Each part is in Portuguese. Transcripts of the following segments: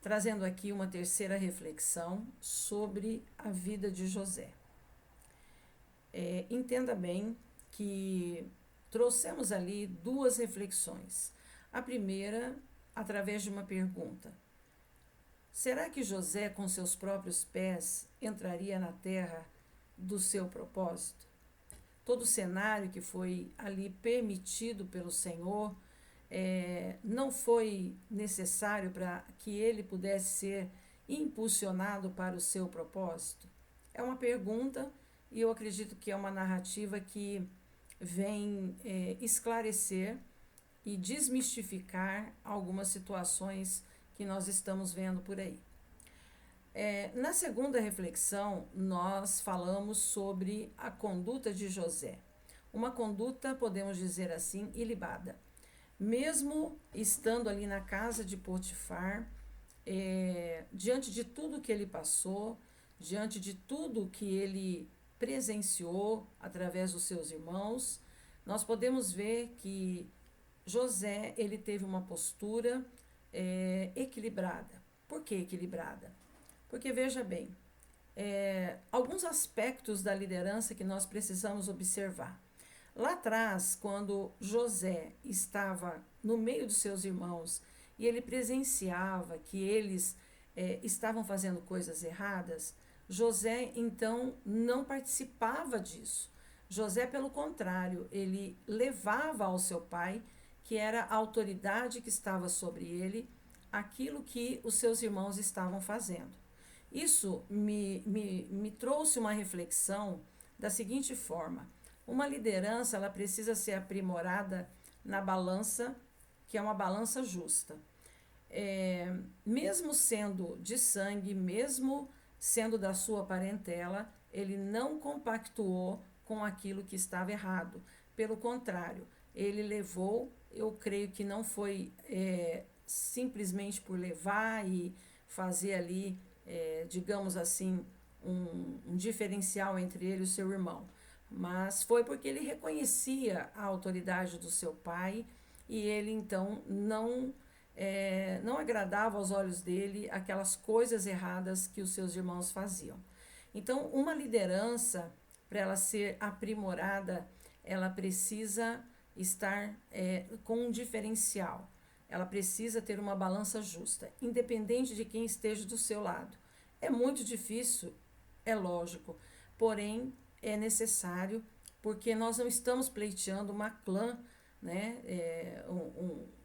trazendo aqui uma terceira reflexão sobre a vida de José. Entenda bem que trouxemos ali duas reflexões. A primeira, através de uma pergunta: será que José, com seus próprios pés, entraria na terra do seu propósito? Todo o cenário que foi ali permitido pelo Senhor não foi necessário para que ele pudesse ser impulsionado para o seu propósito? É uma pergunta e eu acredito que é uma narrativa que vem esclarecer e desmistificar algumas situações que nós estamos vendo por aí. Na segunda reflexão, nós falamos sobre a conduta de José. Uma conduta, podemos dizer assim, ilibada. Mesmo estando ali na casa de Potifar, diante de tudo que ele passou, diante de tudo que ele presenciou através dos seus irmãos, nós podemos ver que José ele teve uma postura equilibrada. Por que equilibrada? Porque veja bem, alguns aspectos da liderança que nós precisamos observar. Lá atrás, quando José estava no meio dos seus irmãos e ele presenciava que eles estavam fazendo coisas erradas, José então não participava disso. José, pelo contrário, ele levava ao seu pai, que era a autoridade que estava sobre ele, aquilo que os seus irmãos estavam fazendo. Isso me trouxe uma reflexão da seguinte forma: uma liderança ela precisa ser aprimorada na balança, que é uma balança justa. Mesmo sendo de sangue, mesmo sendo da sua parentela, ele não compactuou com aquilo que estava errado. Pelo contrário, ele levou, eu creio que não foi simplesmente por levar e fazer ali, digamos assim, um diferencial entre ele e o seu irmão, mas foi porque ele reconhecia a autoridade do seu pai e ele então não agradava aos olhos dele aquelas coisas erradas que os seus irmãos faziam. Então, uma liderança, para ela ser aprimorada, ela precisa estar com um diferencial. Ela precisa ter uma balança justa, independente de quem esteja do seu lado. É muito difícil, é lógico, porém é necessário, porque nós não estamos pleiteando uma clã, né?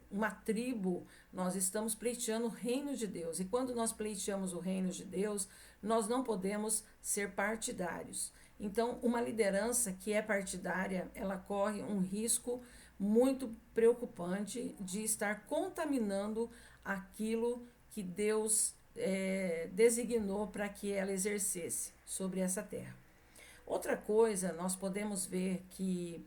Uma tribo, nós estamos pleiteando o reino de Deus. E quando nós pleiteamos o reino de Deus, nós não podemos ser partidários. Então, uma liderança que é partidária, ela corre um risco muito preocupante de estar contaminando aquilo que Deus designou para que ela exercesse sobre essa terra. Outra coisa, nós podemos ver que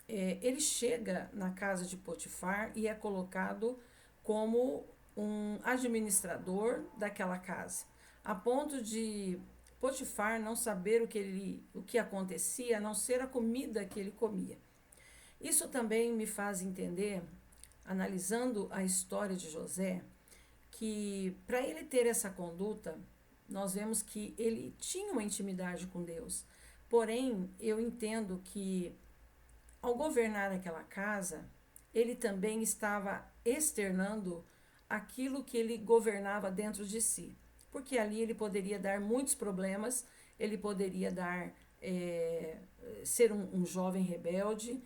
ele chega na casa de Potifar e é colocado como um administrador daquela casa, a ponto de Potifar não saber o que acontecia, a não ser a comida que ele comia. Isso também me faz entender, analisando a história de José, que para ele ter essa conduta, nós vemos que ele tinha uma intimidade com Deus. Porém, eu entendo que ao governar aquela casa, ele também estava externando aquilo que ele governava dentro de si. Porque ali ele poderia dar muitos problemas, ele poderia ser um jovem rebelde,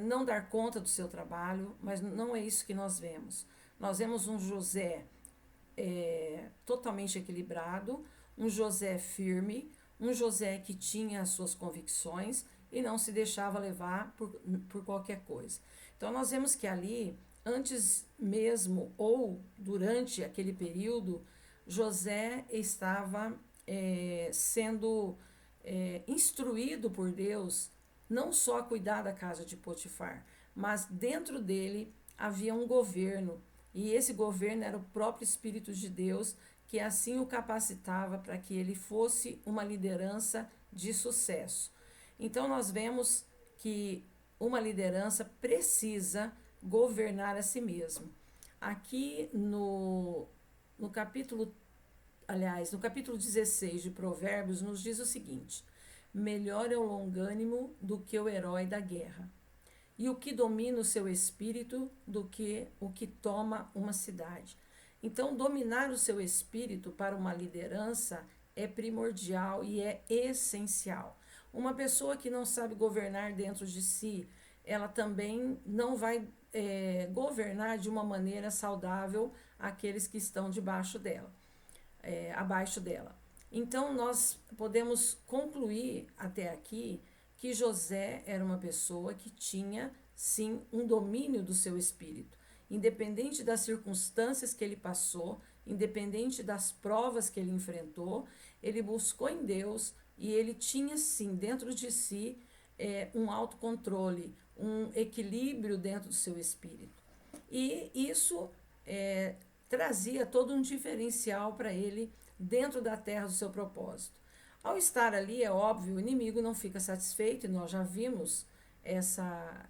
não dar conta do seu trabalho, mas não é isso que nós vemos. Nós vemos um José totalmente equilibrado, um José firme, um José que tinha as suas convicções e não se deixava levar por qualquer coisa. Então nós vemos que ali, antes mesmo ou durante aquele período, José estava sendo instruído por Deus não só a cuidar da casa de Potifar, mas dentro dele havia um governo, e esse governo era o próprio Espírito de Deus, que assim o capacitava para que ele fosse uma liderança de sucesso. Então nós vemos que uma liderança precisa governar a si mesmo. Aqui no capítulo, no capítulo 16 de Provérbios, nos diz o seguinte: melhor é o longânimo do que o herói da guerra, e o que domina o seu espírito do que o que toma uma cidade. Então, dominar o seu espírito para uma liderança é primordial e é essencial. Uma pessoa que não sabe governar dentro de si, ela também não vai governar de uma maneira saudável aqueles que estão debaixo dela, abaixo dela. Então, nós podemos concluir até aqui que José era uma pessoa que tinha, sim, um domínio do seu espírito. Independente das circunstâncias que ele passou, independente das provas que ele enfrentou, ele buscou em Deus e ele tinha, sim, dentro de si um autocontrole, um equilíbrio dentro do seu espírito. E isso trazia todo um diferencial para ele dentro da terra do seu propósito. Ao estar ali, é óbvio, o inimigo não fica satisfeito, e nós já vimos essa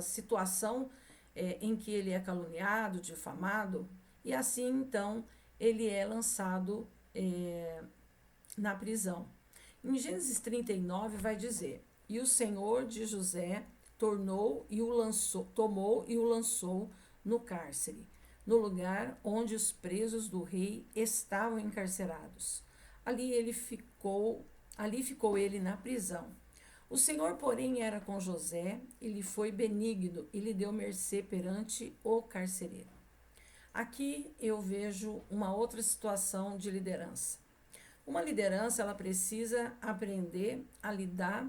situação em que ele é caluniado, difamado, e assim então ele é lançado na prisão. Em Gênesis 39 vai dizer: e o Senhor de José tomou e o lançou no cárcere, no lugar onde os presos do rei estavam encarcerados. Ali ficou ele na prisão. O Senhor, porém, era com José, e lhe foi benigno, e lhe deu mercê perante o carcereiro. Aqui eu vejo uma outra situação de liderança. Uma liderança, ela precisa aprender a lidar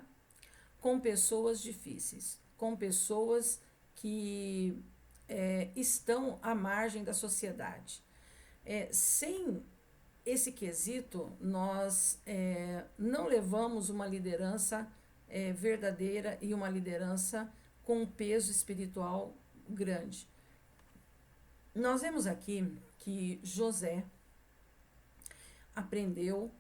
com pessoas difíceis, com pessoas que estão à margem da sociedade. Sem esse quesito, nós não levamos uma liderança verdadeira e uma liderança com um peso espiritual grande. Nós vemos aqui que José aprendeu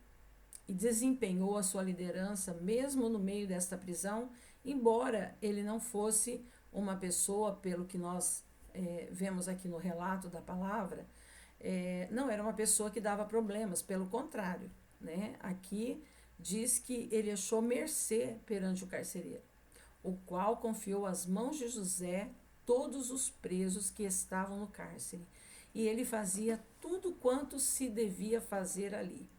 e desempenhou a sua liderança mesmo no meio desta prisão, embora ele não fosse uma pessoa, pelo que nós vemos aqui no relato da palavra, não era uma pessoa que dava problemas, pelo contrário, né? Aqui diz que ele achou mercê perante o carcereiro, o qual confiou às mãos de José todos os presos que estavam no cárcere, e ele fazia tudo quanto se devia fazer ali.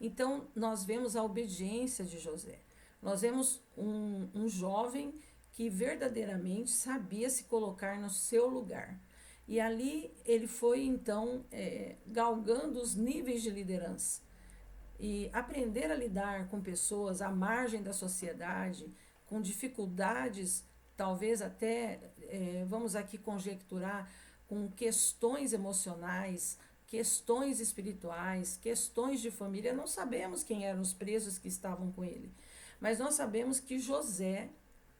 Então, nós vemos a obediência de José. Nós vemos um jovem que verdadeiramente sabia se colocar no seu lugar. E ali ele foi, então, galgando os níveis de liderança. E aprender a lidar com pessoas à margem da sociedade, com dificuldades, talvez até, vamos aqui conjecturar, com questões emocionais, questões espirituais, questões de família. Não sabemos quem eram os presos que estavam com ele, mas nós sabemos que José,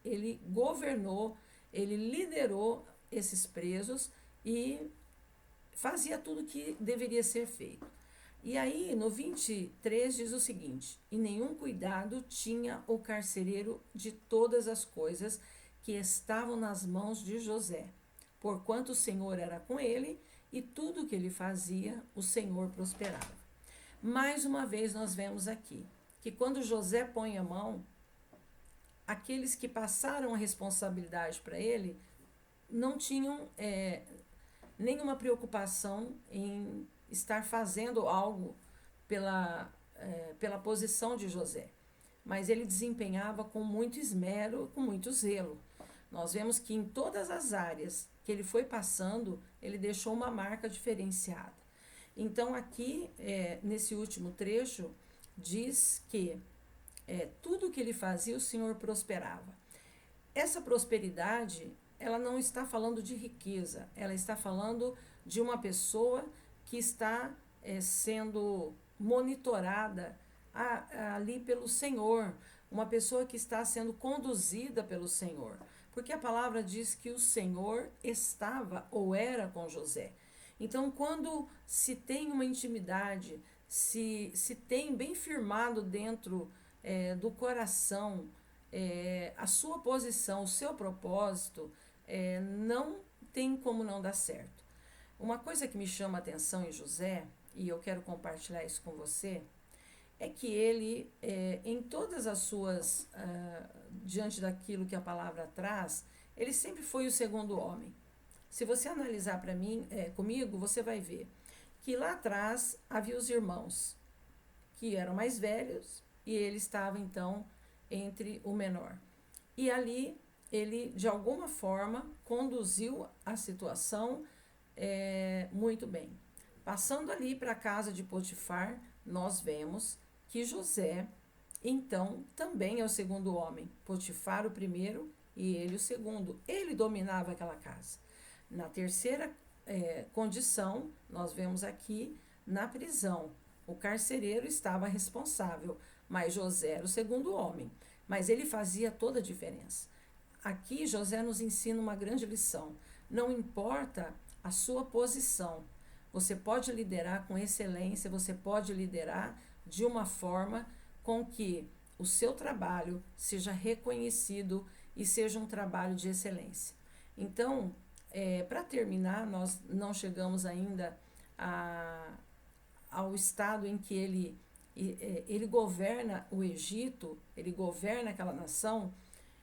ele governou, ele liderou esses presos e fazia tudo que deveria ser feito. E aí, no 23, diz o seguinte: e nenhum cuidado tinha o carcereiro de todas as coisas que estavam nas mãos de José, porquanto o Senhor era com ele, e tudo o que ele fazia, o Senhor prosperava. Mais uma vez nós vemos aqui que quando José põe a mão, aqueles que passaram a responsabilidade para ele não tinham nenhuma preocupação em estar fazendo algo pela posição de José, mas ele desempenhava com muito esmero, com muito zelo. Nós vemos que em todas as áreas que ele foi passando, ele deixou uma marca diferenciada. Então aqui, nesse último trecho, diz que tudo que ele fazia, o Senhor prosperava. Essa prosperidade, ela não está falando de riqueza, ela está falando de uma pessoa que está sendo monitorada ali pelo Senhor, uma pessoa que está sendo conduzida pelo Senhor, porque a palavra diz que o Senhor estava ou era com José. Então, quando se tem uma intimidade, se tem bem firmado dentro do coração a sua posição, o seu propósito, não tem como não dar certo. Uma coisa que me chama a atenção em José, e eu quero compartilhar isso com você, é que ele, em todas as suas, diante daquilo que a palavra traz, ele sempre foi o segundo homem. Se você analisar para mim, comigo, você vai ver que lá atrás havia os irmãos que eram mais velhos e ele estava então entre o menor. E ali ele, de alguma forma, conduziu a situação muito bem. Passando ali para a casa de Potifar, nós vemos que José, então, também é o segundo homem. Potifar o primeiro e ele o segundo. Ele dominava aquela casa. Na terceira condição, nós vemos aqui na prisão. O carcereiro estava responsável, mas José era o segundo homem. Mas ele fazia toda a diferença. Aqui José nos ensina uma grande lição. Não importa a sua posição, você pode liderar com excelência, você pode liderar de uma forma com que o seu trabalho seja reconhecido e seja um trabalho de excelência. Então, para terminar, nós não chegamos ainda ao estado em que ele governa o Egito, ele governa aquela nação,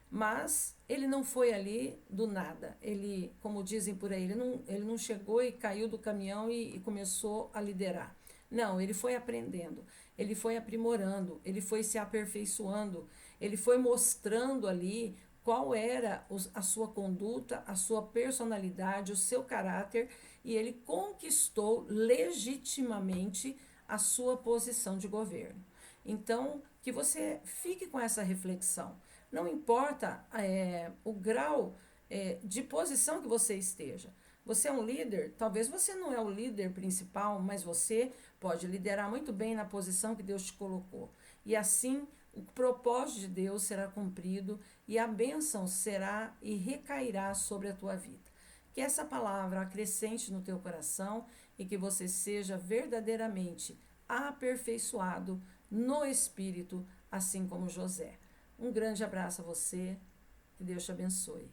mas ele não foi ali do nada. Ele, como dizem por aí, ele não chegou e caiu do caminhão e começou a liderar. Não, ele foi aprendendo, ele foi aprimorando, ele foi se aperfeiçoando, ele foi mostrando ali qual era a sua conduta, a sua personalidade, o seu caráter, e ele conquistou legitimamente a sua posição de governo. Então, que você fique com essa reflexão. Não importa o grau de posição que você esteja. Você é um líder, talvez você não é o líder principal, mas você pode liderar muito bem na posição que Deus te colocou. E assim, o propósito de Deus será cumprido e a bênção será e recairá sobre a tua vida. Que essa palavra acrescente no teu coração e que você seja verdadeiramente aperfeiçoado no Espírito, assim como José. Um grande abraço a você, que Deus te abençoe.